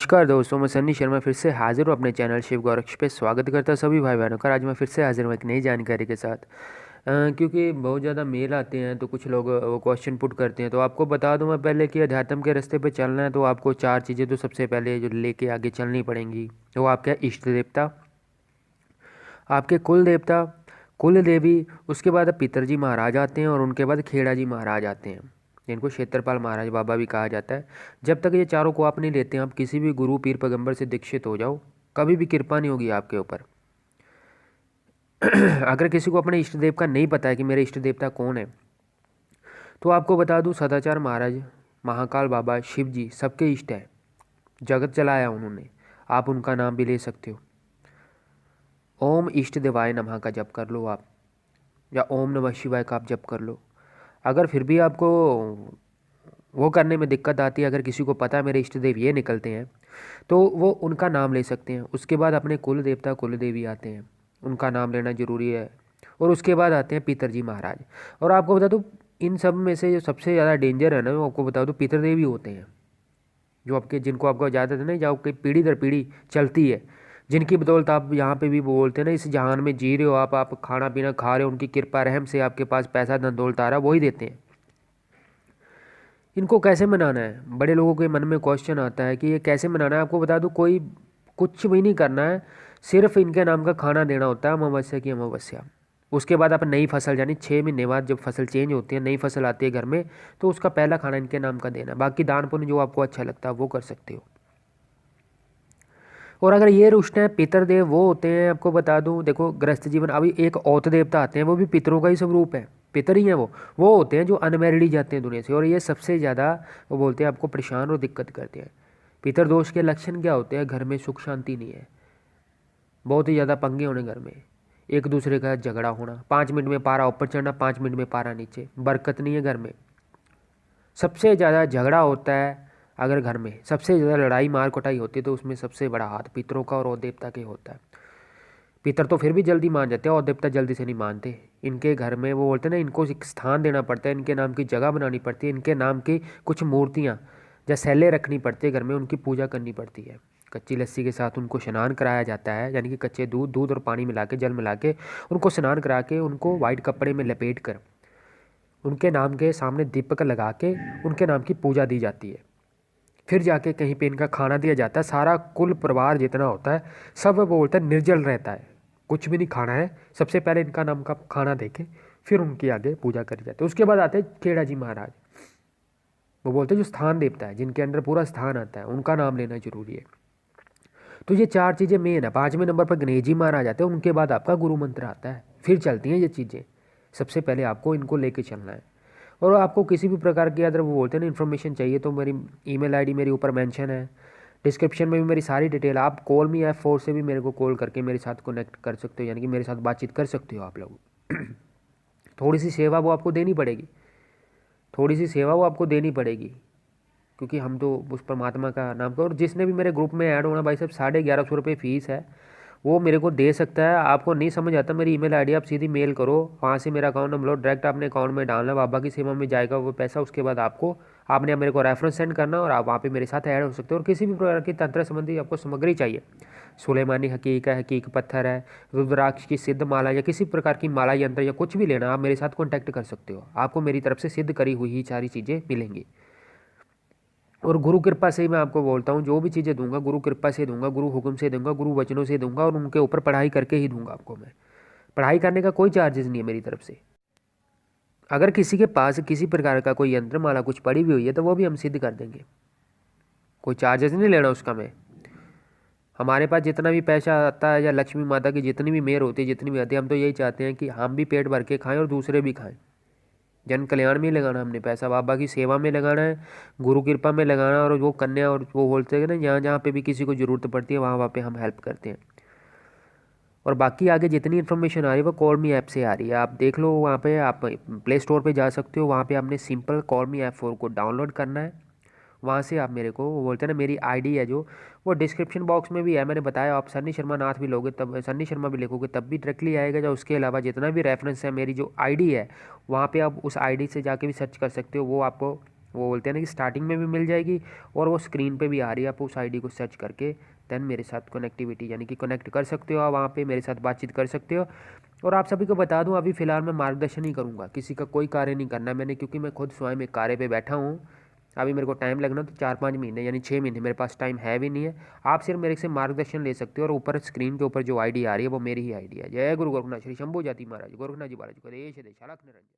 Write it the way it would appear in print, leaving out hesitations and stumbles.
नमस्कार दोस्तों, मैं सन्नी शर्मा फिर से हाजिर हूँ अपने चैनल शिव गौरक्ष पे। स्वागत करता हूँ सभी भाई बहनों का। आज मैं फिर से हाजिर हूँ एक नई जानकारी के साथ। क्योंकि बहुत ज़्यादा मेल आते हैं तो कुछ लोग वो क्वेश्चन पुट करते हैं, तो आपको बता दूँ मैं पहले कि अध्यात्म के रास्ते पे चलना है तो आपको चार चीज़ें तो सबसे पहले जो लेके आगे चलनी पड़ेंगी। तो आपका इष्ट देवता, आपके कुल देवता, कुल देवी, उसके बाद पितरजी महाराज आते हैं और उनके बाद खेड़ा जी महाराज आते हैं, जिनको क्षेत्रपाल महाराज बाबा भी कहा जाता है। जब तक ये चारों को आप नहीं लेते हैं, आप किसी भी गुरु पीर पैगंबर से दीक्षित हो जाओ, कभी भी कृपा नहीं होगी आपके ऊपर। अगर किसी को अपने इष्ट देव का नहीं पता है कि मेरे इष्ट देवता कौन है, तो आपको बता दूं, सदाचार महाराज, महाकाल बाबा, शिव जी सबके इष्ट है। जगत चलाया उन्होंने, आप उनका नाम भी ले सकते हो। ओम इष्ट देवाय नमः का जप कर लो आप, या ओम नमः शिवाय का आप जप कर लो। अगर फिर भी आपको वो करने में दिक्कत आती है, अगर किसी को पता है मेरे इष्ट देव ये निकलते हैं, तो वो उनका नाम ले सकते हैं। उसके बाद अपने कुल देवता कुल देवी आते हैं, उनका नाम लेना ज़रूरी है। और उसके बाद आते हैं पितरजी महाराज। और आपको बता दूँ, इन सब में से जो सबसे ज़्यादा डेंजर है ना, वो आपको बता दूँ पितरदेव ही होते हैं। जो आपके, जिनको आपको ज़्यादा नहीं, जो आपकी पीढ़ी दर पीढ़ी चलती है, जिनकी बदौलत आप यहाँ पे भी बोलते हैं ना, इस जहान में जी रहे हो आप खाना पीना खा रहे हो, उनकी कृपा रहम से आपके पास पैसा धन दौलत आ रहा है, वही देते हैं। इनको कैसे मनाना है, बड़े लोगों के मन में क्वेश्चन आता है कि ये कैसे मनाना है। आपको बता दूं, कोई कुछ भी नहीं करना है, सिर्फ इनके नाम का खाना देना होता है अमावस्या की अमावस्या। उसके बाद आप नई फसल, यानी 6 महीने बाद जब फसल चेंज होती है, नई फसल आती है घर में, तो उसका पहला खाना इनके नाम का देना है। बाकी दान पुण्य जो आपको अच्छा लगता है वो कर सकते हो। और अगर ये रुष्ट हैं, पितरदेव वो होते हैं, आपको बता दूं, देखो गृहस्थ जीवन, अभी एक औत देवता आते हैं, वो भी पितरों का ही स्वरूप है, पितर ही हैं वो होते हैं जो अनमैरिड ही जाते हैं दुनिया से। और ये सबसे ज़्यादा वो बोलते हैं आपको परेशान और दिक्कत करते हैं। पितर दोष के लक्षण क्या होते हैं? घर में सुख शांति नहीं है, बहुत ही ज़्यादा पंगे होने घर में, एक दूसरे का झगड़ा होना, 5 मिनट में पारा ऊपर चढ़ना, 5 मिनट में पारा नीचे, बरकत नहीं है घर में। सबसे ज़्यादा झगड़ा होता है, अगर घर में सबसे ज़्यादा लड़ाई मार कुटाई होती है, तो उसमें सबसे बड़ा हाथ पितरों का और देवता के होता है। पितर तो फिर भी जल्दी मान जाते हैं और देवता जल्दी से नहीं मानते। इनके घर में वो बोलते हैं ना, इनको एक स्थान देना पड़ता है, इनके नाम की जगह बनानी पड़ती है, इनके नाम की कुछ मूर्तियाँ या सैले रखनी पड़ती है घर में, उनकी पूजा करनी पड़ती है। कच्ची लस्सी के साथ उनको स्नान कराया जाता है, यानी कि कच्चे दूध और पानी मिला के, जल मिला के उनको स्नान करा के, उनको वाइट कपड़े में लपेट कर, उनके नाम के सामने दीपक लगा के उनके नाम की पूजा दी जाती है। फिर जाके कहीं पे इनका खाना दिया जाता है। सारा कुल परिवार जितना होता है सब बोलता है निर्जल रहता है, कुछ भी नहीं खाना है। सबसे पहले इनका नाम का खाना देके फिर उनकी आगे पूजा करी जाती है। उसके बाद आते हैं खेड़ा जी महाराज। वो बोलते हैं जो स्थान देवता है, जिनके अंदर पूरा स्थान आता है, उनका नाम लेना जरूरी है। तो ये चार चीज़ें मेन है। 5वें नंबर पर गणेश जी महाराज आते हैं, उनके बाद आपका गुरु मंत्र आता है, फिर चलती हैं ये चीज़ें। सबसे पहले आपको इनको लेके चलना है। और आपको किसी भी प्रकार की, अगर वो बोलते हैं ना इन्फॉर्मेशन चाहिए, तो मेरी ईमेल आईडी मेरे ऊपर मेंशन है, डिस्क्रिप्शन में भी मेरी सारी डिटेल। आप कॉल मी F4 से भी मेरे को कॉल करके मेरे साथ कनेक्ट कर सकते हो, यानी कि मेरे साथ बातचीत कर सकते हो आप लोग। थोड़ी सी सेवा वो आपको देनी पड़ेगी, थोड़ी सी सेवा वो आपको देनी पड़ेगी, क्योंकि हम तो उस परमात्मा का नाम का। और जिसने भी मेरे ग्रुप में ऐड होना, भाई साहब 1150 रुपये फ़ीस है, वो मेरे को दे सकता है। आपको नहीं समझ आता, मेरी ईमेल आईडी आप सीधी मेल करो, वहाँ से मेरा अकाउंट नंबर डायरेक्ट अपने अकाउंट में डालना, बाबा की सेवा में जाएगा वो पैसा। उसके बाद आपने मेरे को रेफरेंस सेंड करना और आप वहाँ पे मेरे साथ ऐड हो सकते हो। और किसी भी प्रकार की तंत्र संबंधी आपको सामग्री चाहिए, सुलेमानी हकीक है, हकीक पत्थर है, रुद्राक्ष की सिद्ध माला, या किसी प्रकार की माला यंत्र या कुछ भी लेना, आप मेरे साथ कॉन्टैक्ट कर सकते हो। आपको मेरी तरफ से सिद्ध करी हुई ही सारी चीज़ें मिलेंगी। और गुरु कृपा से ही मैं आपको बोलता हूँ, जो भी चीज़ें दूंगा गुरु कृपा से दूंगा, गुरु हुक्म से दूंगा, गुरु वचनों से दूंगा, और उनके ऊपर पढ़ाई करके ही दूंगा आपको मैं। पढ़ाई करने का कोई चार्जेस नहीं है मेरी तरफ से। अगर किसी के पास किसी प्रकार का कोई यंत्र माला कुछ पड़ी हुई है, तो वो भी हम सिद्ध कर देंगे, कोई चार्जेस नहीं लेना उसका मैं। हमारे पास जितना भी पैसा आता है, या लक्ष्मी माता की जितनी भी मेहर होती है, जितनी भी आती है, हम तो यही चाहते हैं कि हम भी पेट भर के खाएँ और दूसरे भी खाएँ। जन कल्याण में लगाना हमने पैसा, बाबा की सेवा में लगाना है, गुरु कृपा में लगाना। और वो कन्या, और वो बोलते हैं ना, जहाँ जहाँ पे भी किसी को ज़रूरत पड़ती है, वहाँ वहाँ पे हम हेल्प करते हैं। और बाकी आगे जितनी इन्फॉर्मेशन आ रही है वो कॉल मी ऐप से आ रही है, आप देख लो। वहाँ पे आप प्ले स्टोर पे जा सकते हो, वहाँ पे आपने सिंपल कॉल मी ऐप 4 को डाउनलोड करना है। वहाँ से आप मेरे को, वो बोलते हैं ना, मेरी आईडी है जो, वो डिस्क्रिप्शन बॉक्स में भी है, मैंने बताया। आप सन्नी शर्मा नाथ भी लोगे, तब सन्नी शर्मा भी लिखोगे तब भी डायरेक्टली आएगा। या उसके अलावा जितना भी रेफरेंस है, मेरी जो आईडी है, वहाँ पे आप उस आईडी से जाके भी सर्च कर सकते हो, वो आपको वो बोलते हैं ना कि स्टार्टिंग में भी मिल जाएगी और वो स्क्रीन पे भी आ रही है, आप उस आईडी को सर्च करके देन मेरे साथ कनेक्टिविटी यानी कि कनेक्ट कर सकते हो, आप वहाँ पे मेरे साथ बातचीत कर सकते हो। और आप सभी को बता दूं, अभी फ़िलहाल मैं मार्गदर्शन ही करूँगा, किसी का कोई कार्य नहीं करना मैंने, क्योंकि मैं खुद स्वयं एक कार्य पे बैठा हूँ। अभी मेरे को टाइम लगना तो 4-5 महीने यानी 6 महीने मेरे पास टाइम है भी नहीं है। आप सिर्फ मेरे से मार्गदर्शन ले सकते हो और ऊपर स्क्रीन के ऊपर जो आईडी आ रही है वो मेरी ही आईडी है। जय गुरु गोरखनाथ श्री शंभू जाति महाराज गोरखनाथ जी महाराज को देश देश अलख निरंजन।